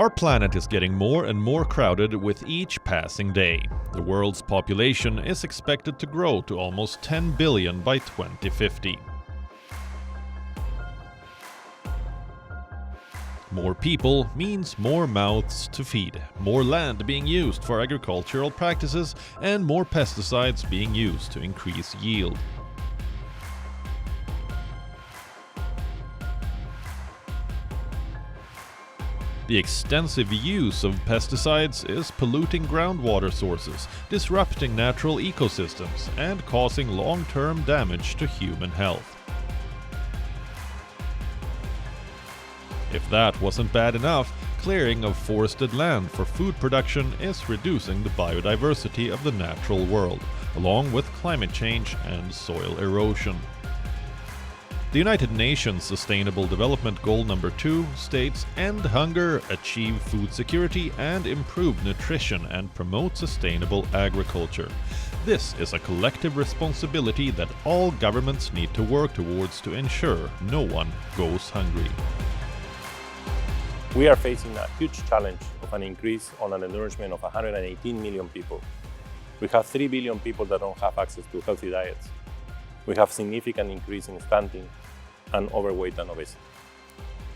Our planet is getting more and more crowded with each passing day. The world's population is expected to grow to almost 10 billion by 2050. More people means more mouths to feed, more land being used for agricultural practices, and more pesticides being used to increase yield. The extensive use of pesticides is polluting groundwater sources, disrupting natural ecosystems, and causing long-term damage to human health. If that wasn't bad enough, clearing of forested land for food production is reducing the biodiversity of the natural world, along with climate change and soil erosion. The United Nations Sustainable Development Goal number 2 states, "End hunger, achieve food security, and improve nutrition and promote sustainable agriculture." This is a collective responsibility that all governments need to work towards to ensure no one goes hungry. We are facing a huge challenge of an increase on an nourishment of 118 million people. We have 3 billion people that don't have access to healthy diets. We have significant increase in stunting and overweight and obesity.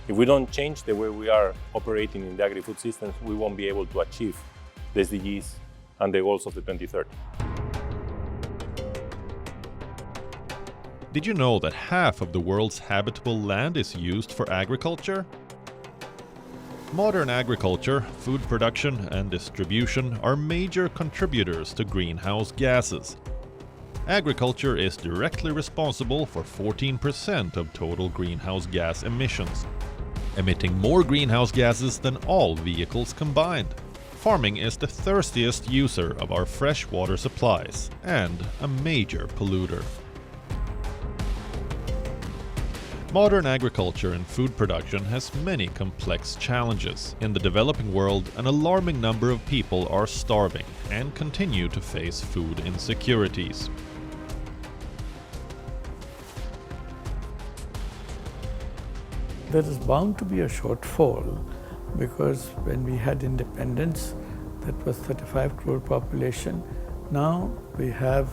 If we don't change the way we are operating in the agri-food systems, we won't be able to achieve the SDGs and the goals of the 2030. Did you know that half of the world's habitable land is used for agriculture? Modern agriculture, food production, and distribution are major contributors to greenhouse gases. Agriculture is directly responsible for 14% of total greenhouse gas emissions, emitting more greenhouse gases than all vehicles combined. Farming is the thirstiest user of our fresh water supplies and a major polluter. Modern agriculture and food production has many complex challenges. In the developing world, an alarming number of people are starving and continue to face food insecurities. There is bound to be a shortfall because when we had independence, that was 35 crore population. Now we have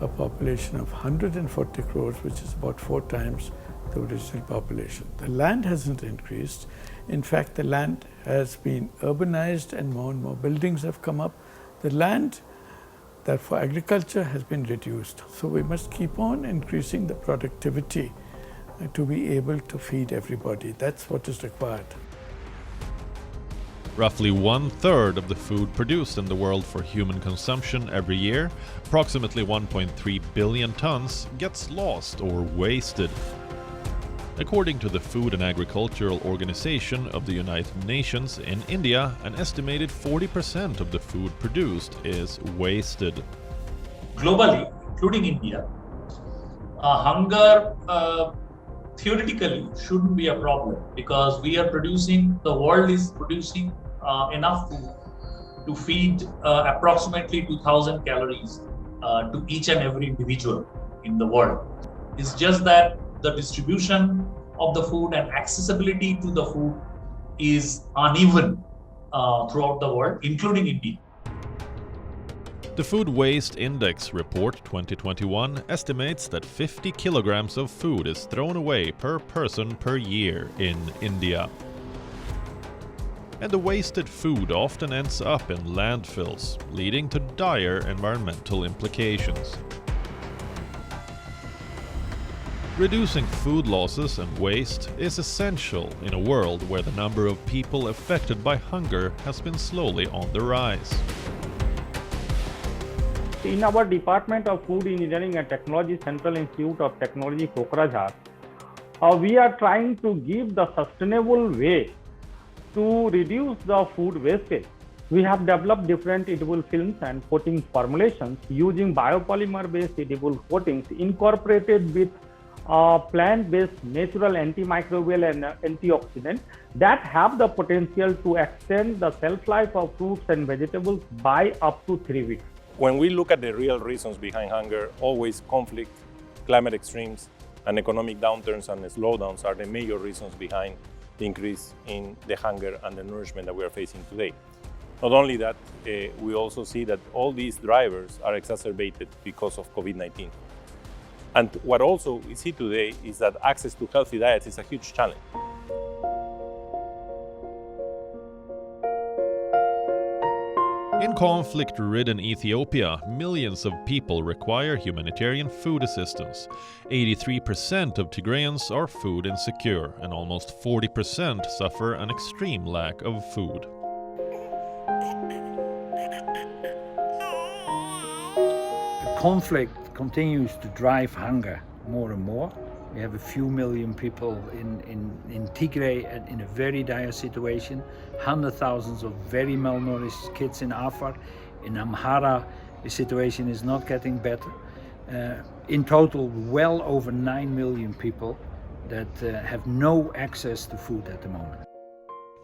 a population of 140 crores, which is about 4 times the original population. The land hasn't increased. In fact, the land has been urbanized and more buildings have come up. The land that for agriculture has been reduced. So we must keep on increasing the productivity to be able to feed everybody. That's what is required. Roughly 1/3 of the food produced in the world for human consumption every year, approximately 1.3 billion tons, gets lost or wasted. According to the Food and Agricultural Organization of the United Nations, in India, an estimated 40% of the food produced is wasted. Globally, including India, hunger theoretically shouldn't be a problem because the world is producing enough food to feed approximately 2,000 calories to each and every individual in the world. It's just that the distribution of the food and accessibility to the food is uneven throughout the world, including India. The Food Waste Index Report 2021 estimates that 50 kilograms of food is thrown away per person per year in India. And the wasted food often ends up in landfills, leading to dire environmental implications. Reducing food losses and waste is essential in a world where the number of people affected by hunger has been slowly on the rise. In our Department of Food Engineering and Technology, Central Institute of Technology, Kokrajhar, we are trying to give the sustainable way to reduce the food wastage. We have developed different edible films and coating formulations using biopolymer-based edible coatings incorporated with plant-based natural antimicrobial and antioxidant that have the potential to extend the shelf life of fruits and vegetables by up to 3 weeks. When we look at the real reasons behind hunger, always conflict, climate extremes, and economic downturns and slowdowns are the major reasons behind the increase in the hunger and the nourishment that we are facing today. Not only that, we also see that all these drivers are exacerbated because of COVID-19. And what also we see today is that access to healthy diets is a huge challenge. In conflict-ridden Ethiopia, millions of people require humanitarian food assistance. 83% of Tigrayans are food insecure, and almost 40% suffer an extreme lack of food. The conflict continues to drive hunger more and more. We have a few million people in Tigray in a very dire situation, hundreds of thousands of very malnourished kids in Afar. In Amhara, the situation is not getting better. In total, well over 9 million people that have no access to food at the moment.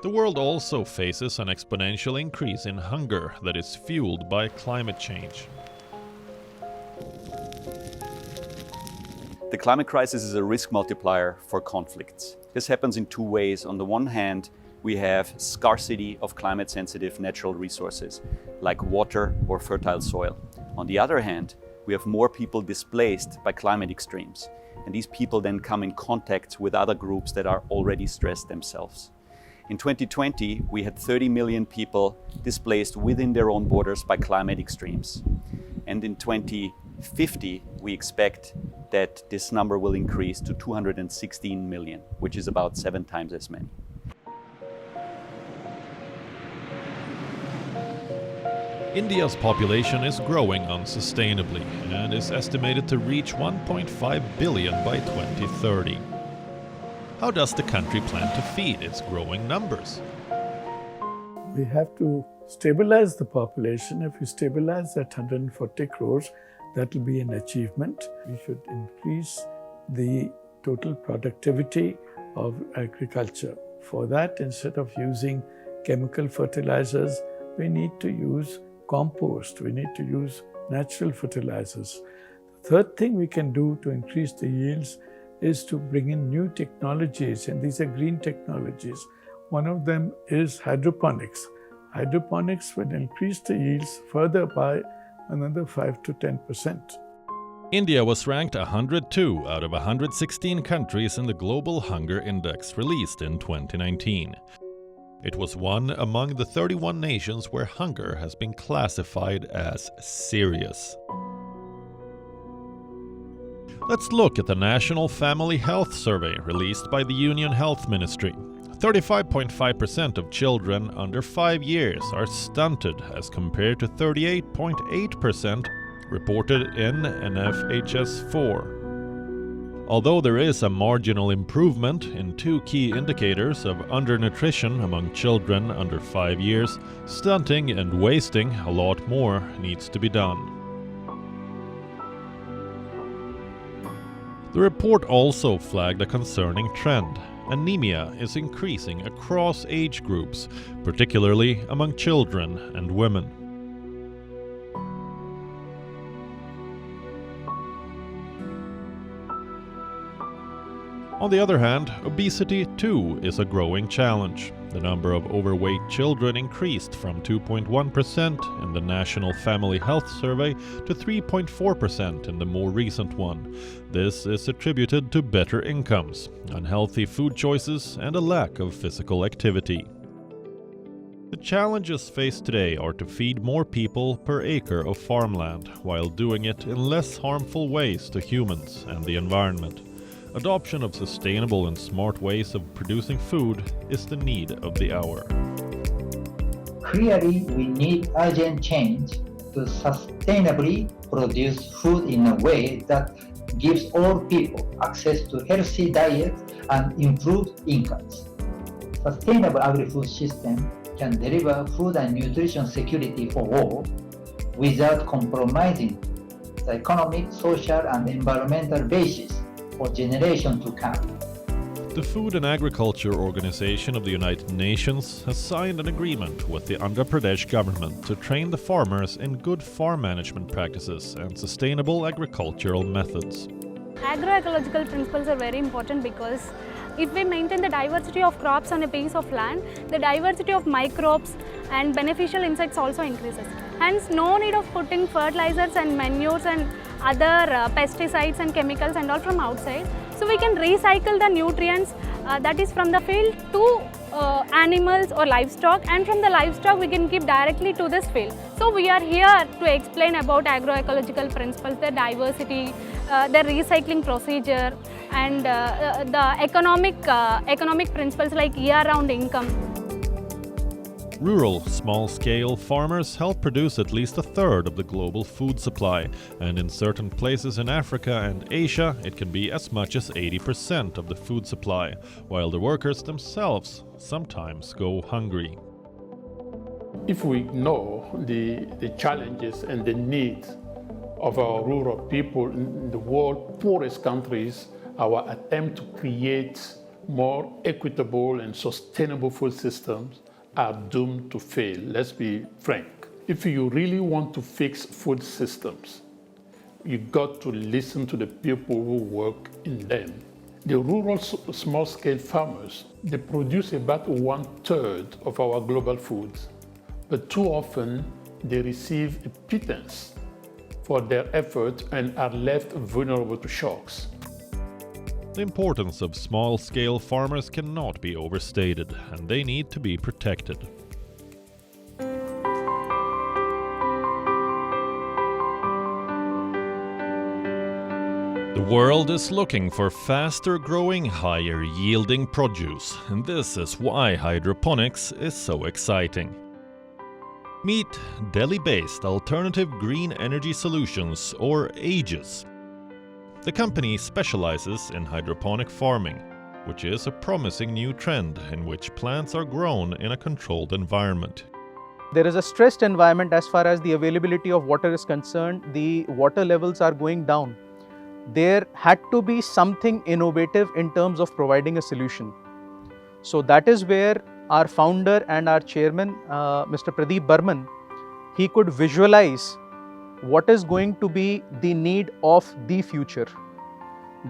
The world also faces an exponential increase in hunger that is fueled by climate change. The climate crisis is a risk multiplier for conflicts. This happens in two ways. On the one hand, we have scarcity of climate-sensitive natural resources, like water or fertile soil. On the other hand, we have more people displaced by climate extremes, and these people then come in contact with other groups that are already stressed themselves. In 2020, we had 30 million people displaced within their own borders by climate extremes. And in 2050, we expect that this number will increase to 216 million, which is about 7 times as many. India's population is growing unsustainably and is estimated to reach 1.5 billion by 2030. How does the country plan to feed its growing numbers? We have to stabilize the population. If we stabilize at 140 crores, that will be an achievement. We should increase the total productivity of agriculture. For that, instead of using chemical fertilizers, we need to use compost. We need to use natural fertilizers. The third thing we can do to increase the yields is to bring in new technologies, and these are green technologies. One of them is hydroponics. Hydroponics will increase the yields further by another 5 to 10%. India was ranked 102 out of 116 countries in the Global Hunger Index released in 2019. It was one among the 31 nations where hunger has been classified as serious. Let's look at the National Family Health Survey released by the Union Health Ministry. 35.5% of children under 5 years are stunted as compared to 38.8% reported in NFHS4. Although there is a marginal improvement in 2 key indicators of undernutrition among children under 5 years, stunting and wasting, a lot more needs to be done. The report also flagged a concerning trend. Anemia is increasing across age groups, particularly among children and women. On the other hand, obesity too is a growing challenge. The number of overweight children increased from 2.1% in the National Family Health Survey to 3.4% in the more recent one. This is attributed to better incomes, unhealthy food choices, and a lack of physical activity. The challenges faced today are to feed more people per acre of farmland, while doing it in less harmful ways to humans and the environment. Adoption of sustainable and smart ways of producing food is the need of the hour. Clearly, we need urgent change to sustainably produce food in a way that gives all people access to healthy diets and improved incomes. Sustainable agri-food system can deliver food and nutrition security for all without compromising the economic, social, and environmental basis for generations to come. The Food and Agriculture Organization of the United Nations has signed an agreement with the Andhra Pradesh government to train the farmers in good farm management practices and sustainable agricultural methods. Agroecological principles are very important because If we maintain the diversity of crops on a piece of land, the diversity of microbes and beneficial insects also increases. Hence, no need of putting fertilizers and manures and other pesticides and chemicals and all from outside. So we can recycle the nutrients that is from the field to animals or livestock, and from the livestock we can give directly to this field. So we are here to explain about agroecological principles, the diversity, the recycling procedure, and the economic principles like year-round income. Rural, small-scale farmers help produce at least a third of the global food supply, and in certain places in Africa and Asia, it can be as much as 80% of the food supply, while the workers themselves sometimes go hungry. If we ignore the challenges and the needs of our rural people in the world's poorest countries, our attempt to create more equitable and sustainable food systems are doomed to fail. Let's be frank. If you really want to fix food systems, you got to listen to the people who work in them. The rural small-scale farmers, they produce about 1/3 of our global foods, but too often they receive a pittance for their effort and are left vulnerable to shocks. The importance of small-scale farmers cannot be overstated, and they need to be protected. The world is looking for faster-growing, higher-yielding produce, and this is why hydroponics is so exciting. Meet Delhi-based Alternative Green Energy Solutions, or AGES. The company specializes in hydroponic farming, which is a promising new trend in which plants are grown in a controlled environment. There is a stressed environment as far as the availability of water is concerned. The water levels are going down. There had to be something innovative in terms of providing a solution. So that is where our founder and our chairman, Mr. Pradeep Burman, he could visualize what is going to be the need of the future.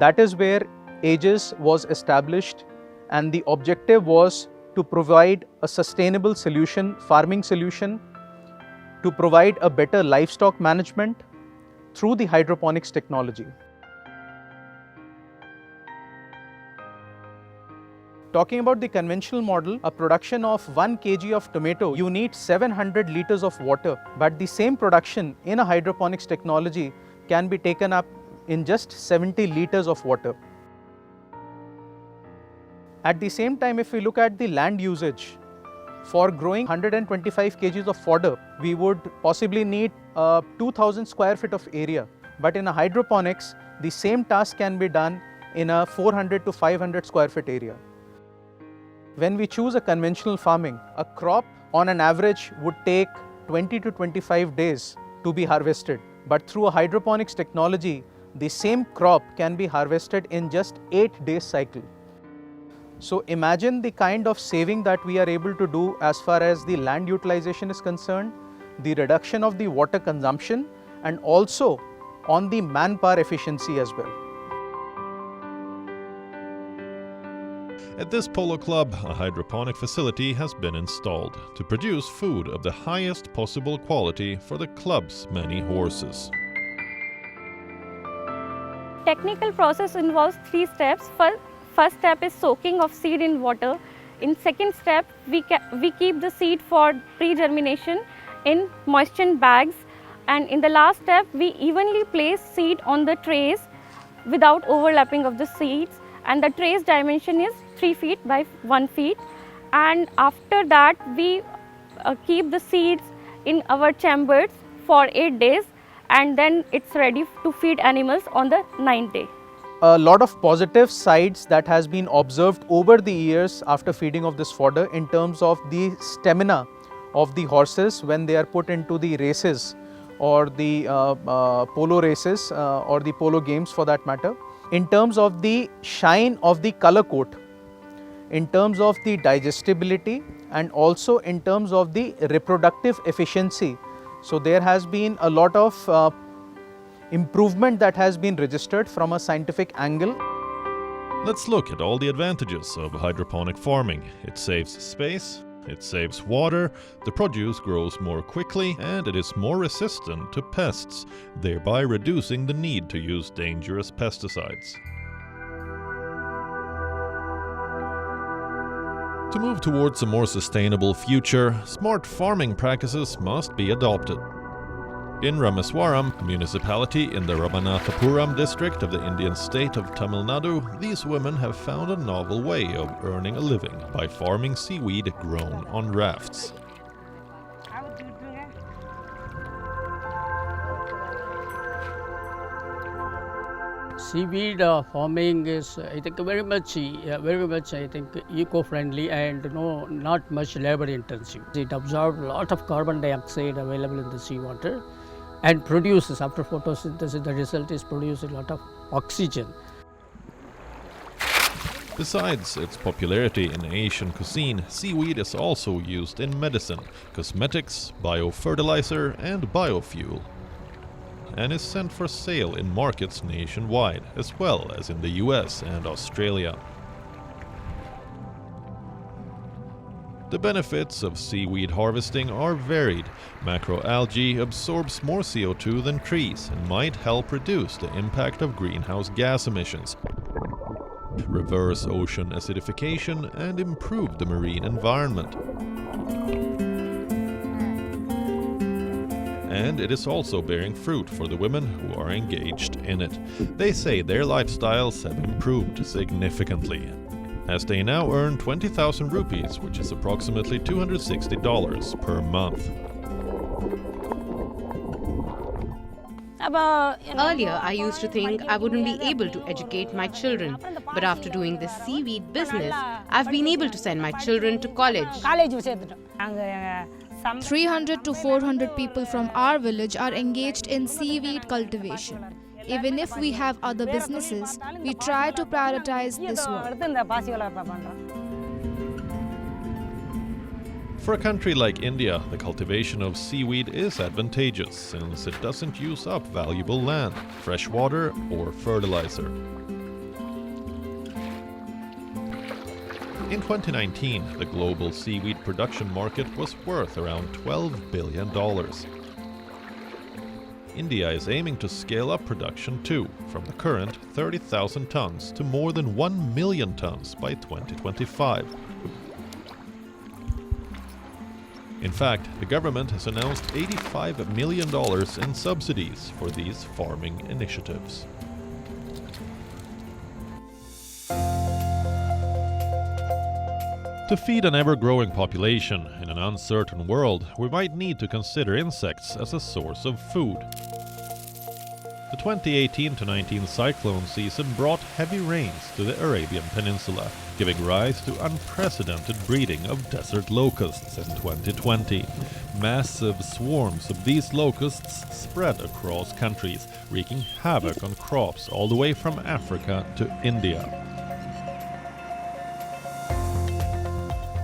That is where AGES was established, and the objective was to provide a sustainable solution, farming solution, to provide a better livestock management through the hydroponics technology. Talking about the conventional model, a production of 1 kg of tomato, you need 700 liters of water. But the same production in a hydroponics technology can be taken up in just 70 liters of water. At the same time, if we look at the land usage, for growing 125 kgs of fodder, we would possibly need 2000 square feet of area. But in a hydroponics, the same task can be done in a 400 to 500 square feet area. When we choose a conventional farming, a crop on an average would take 20 to 25 days to be harvested. But through a hydroponics technology, the same crop can be harvested in just 8 days cycle. So imagine the kind of saving that we are able to do as far as the land utilization is concerned, the reduction of the water consumption, and also on the manpower efficiency as well. At this polo club, a hydroponic facility has been installed to produce food of the highest possible quality for the club's many horses. Technical process involves 3 steps. First step is soaking of seed in water. In second step, we keep the seed for pre-germination in moistened bags. And in the last step, we evenly place seed on the trays without overlapping of the seeds. And the tray's dimension is 3 feet by 1 feet. And after that, we keep the seeds in our chambers for 8 days, and then it's ready to feed animals on the 9th day. A lot of positive sides that has been observed over the years after feeding of this fodder in terms of the stamina of the horses when they are put into the races or the polo races or the polo games for that matter. In terms of the shine of the color coat, in terms of the digestibility, and also in terms of the reproductive efficiency. So there has been a lot of improvement that has been registered from a scientific angle. Let's look at all the advantages of hydroponic farming. It saves space, it saves water, the produce grows more quickly, and it is more resistant to pests, thereby reducing the need to use dangerous pesticides. To move towards a more sustainable future, smart farming practices must be adopted. In Rameswaram, a municipality in the Ramanathapuram district of the Indian state of Tamil Nadu, these women have found a novel way of earning a living by farming seaweed grown on rafts. Seaweed farming is, I think, very much, I think, eco-friendly and not much labor-intensive. It absorbs a lot of carbon dioxide available in the seawater and produces, after photosynthesis, the result is producing a lot of oxygen. Besides its popularity in Asian cuisine, seaweed is also used in medicine, cosmetics, biofertilizer, and biofuel, and is sent for sale in markets nationwide, as well as in the US and Australia. The benefits of seaweed harvesting are varied. Macroalgae absorbs more CO2 than trees and might help reduce the impact of greenhouse gas emissions, reverse ocean acidification, and improve the marine environment. And it is also bearing fruit for the women who are engaged in it. They say their lifestyles have improved significantly, as they now earn 20,000 rupees, which is approximately $260 per month. Earlier, I used to think I wouldn't be able to educate my children, but after doing this seaweed business, I've been able to send my children to college. 300 to 400 people from our village are engaged in seaweed cultivation. Even if we have other businesses, we try to prioritize this work. For a country like India, the cultivation of seaweed is advantageous since it doesn't use up valuable land, fresh water, or fertilizer. In 2019, the global seaweed production market was worth around $12 billion. India is aiming to scale up production too, from the current 30,000 tons to more than 1 million tons by 2025. In fact, the government has announced $85 million in subsidies for these farming initiatives. To feed an ever-growing population in an uncertain world, we might need to consider insects as a source of food. The 2018-19 cyclone season brought heavy rains to the Arabian Peninsula, giving rise to unprecedented breeding of desert locusts in 2020. Massive swarms of these locusts spread across countries, wreaking havoc on crops all the way from Africa to India.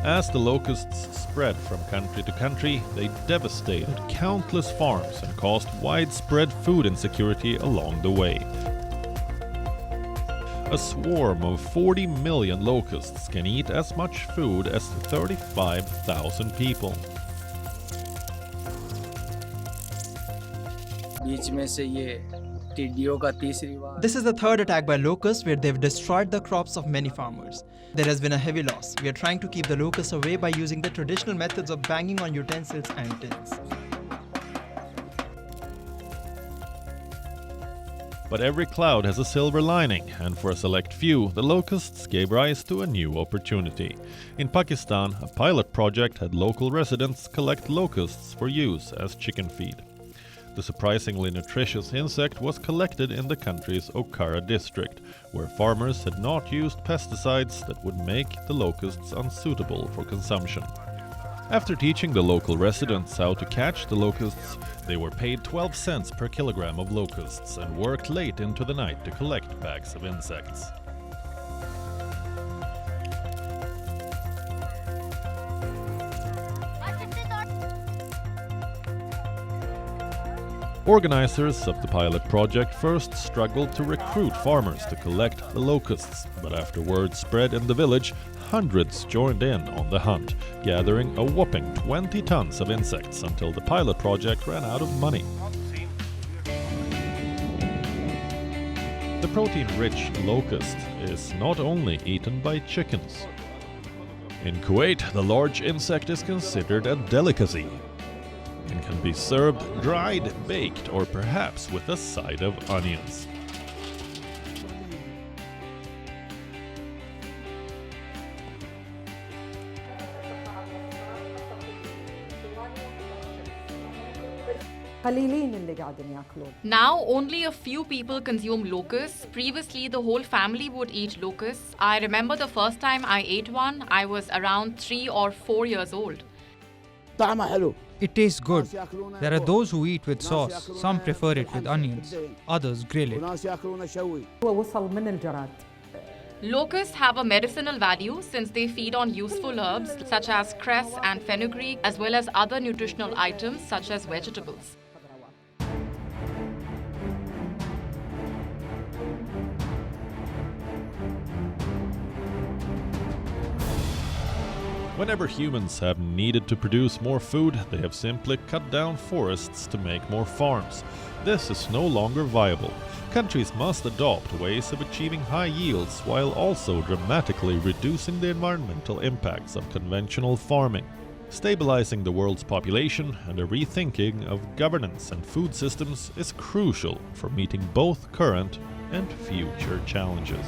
As the locusts spread from country to country, they devastated countless farms and caused widespread food insecurity along the way. A swarm of 40 million locusts can eat as much food as 35,000 people. This is the third attack by locusts where they've destroyed the crops of many farmers. There has been a heavy loss. We are trying to keep the locusts away by using the traditional methods of banging on utensils and tins. But every cloud has a silver lining, and for a select few, the locusts gave rise to a new opportunity. In Pakistan, a pilot project had local residents collect locusts for use as chicken feed. The surprisingly nutritious insect was collected in the country's Okara district, where farmers had not used pesticides that would make the locusts unsuitable for consumption. After teaching the local residents how to catch the locusts, they were paid 12 cents per kilogram of locusts and worked late into the night to collect bags of insects. Organizers of the pilot project first struggled to recruit farmers to collect the locusts, but after word spread in the village, hundreds joined in on the hunt, gathering a whopping 20 tons of insects until the pilot project ran out of money. The protein-rich locust is not only eaten by chickens. In Kuwait, the large insect is considered a delicacy and can be served dried, baked, or perhaps with a side of onions. Now only a few people consume locusts. Previously the whole family would eat locusts. I remember the first time I ate one, I was around 3 or 4 years old. It tastes good. There are those who eat with sauce. Some prefer it with onions. Others grill it. Locusts have a medicinal value since they feed on useful herbs such as cress and fenugreek, as well as other nutritional items such as vegetables. Whenever humans have needed to produce more food, they have simply cut down forests to make more farms. This is no longer viable. Countries must adopt ways of achieving high yields while also dramatically reducing the environmental impacts of conventional farming. Stabilizing the world's population and a rethinking of governance and food systems is crucial for meeting both current and future challenges.